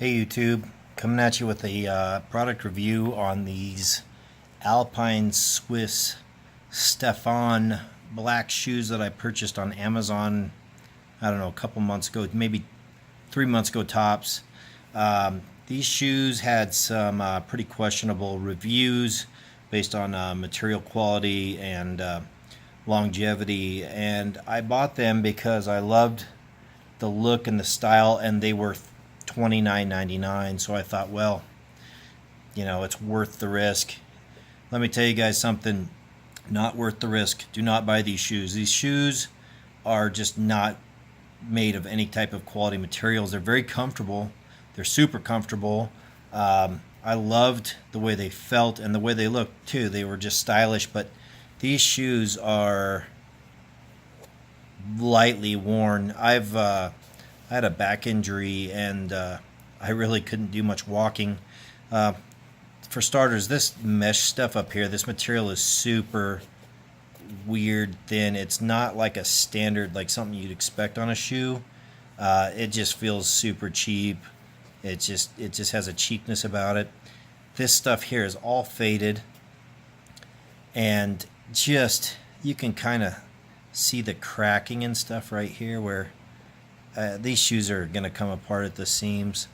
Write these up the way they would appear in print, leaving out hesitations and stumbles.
Hey YouTube, coming at you with a product review on these Alpine Swiss Stefan black shoes that I purchased on Amazon, I don't know, a couple months ago, maybe 3 months ago tops. These shoes had some pretty questionable reviews based on material quality and longevity, and I bought them because I loved the look and the style, and they were $29.99. So I thought, well, it's worth the risk. Let me tell you guys something, not worth the risk. Do not buy these shoes. These shoes are just not made of any type of quality materials. They're very comfortable. They're super comfortable. I loved the way they felt and the way they looked too. They were just stylish, but these shoes are lightly worn. I had a back injury, and I really couldn't do much walking. For starters, this mesh stuff up here, this material is super weird thin. It's not like a standard, like something you'd expect on a shoe. It just feels super cheap. It just has a cheapness about it. This stuff here is all faded, and just you can kind of see the cracking and stuff right here where these shoes are going to come apart at the seams.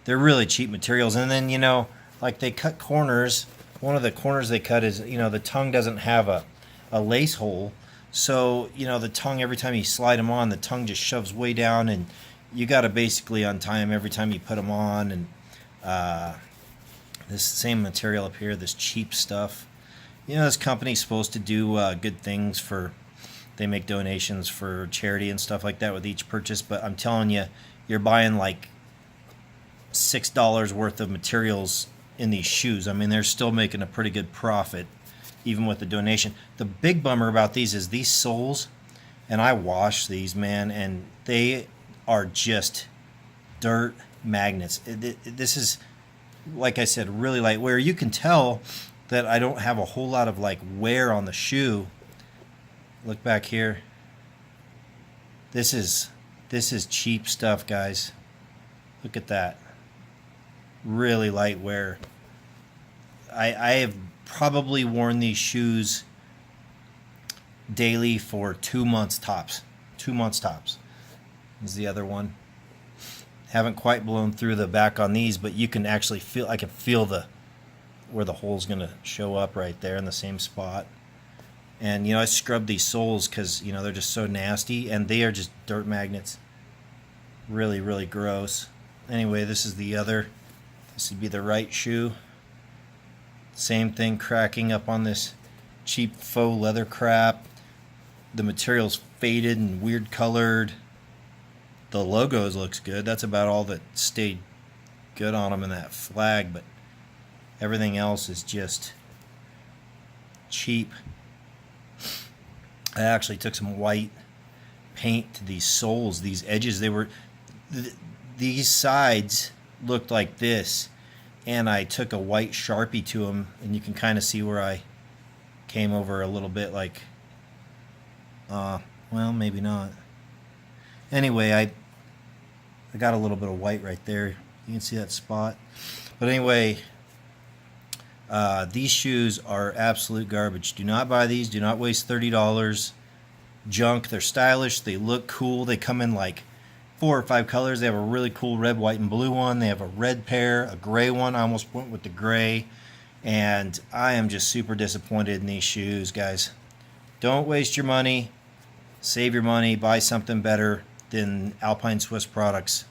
They're really cheap materials. And then, like they cut corners. One of the corners they cut is, the tongue doesn't have a lace hole. So, the tongue, every time you slide them on, the tongue just shoves way down, and you got to basically untie them every time you put them on. And this same material up here, this cheap stuff. This company's supposed to do good things for, they make donations for charity and stuff like that with each purchase, but I'm telling you, you're buying like $6 worth of materials in these shoes. I mean, they're still making a pretty good profit even with the donation. The big bummer about these is these soles, and I wash these, man, and they are just dirt magnets. This is, like I said, really light wear. You can tell that I don't have a whole lot of like wear on the shoe. Look back here. This is cheap stuff, guys. Look at that. Really light wear. I have probably worn these shoes daily for 2 months tops. 2 months tops. This is the other one. Haven't quite blown through the back on these, but you can actually feel, I can feel where the hole's gonna show up right there in the same spot. And I scrubbed these soles because they're just so nasty, and they are just dirt magnets. Really, really gross. Anyway, this is the other. This would be the right shoe. Same thing, cracking up on this cheap faux leather crap. The material's faded and weird colored. The logos looks good. That's about all that stayed good on them in that flag, but everything else is just cheap. I actually took some white paint to these soles, these edges. These sides looked like this, and I took a white Sharpie to them, and you can kind of see where I came over a little bit, like, well, maybe not. Anyway, I got a little bit of white right there. You can see that spot. But anyway, these shoes are absolute garbage. Do not buy these. Do not waste $30. Junk. They're stylish. They look cool. They come in like 4 or 5 colors. They have a really cool red, white, and blue one. They have a red pair, a gray one. I almost went with the gray. And I am just super disappointed in these shoes, guys. Don't waste your money. Save your money. Buy something better than Alpine Swiss products.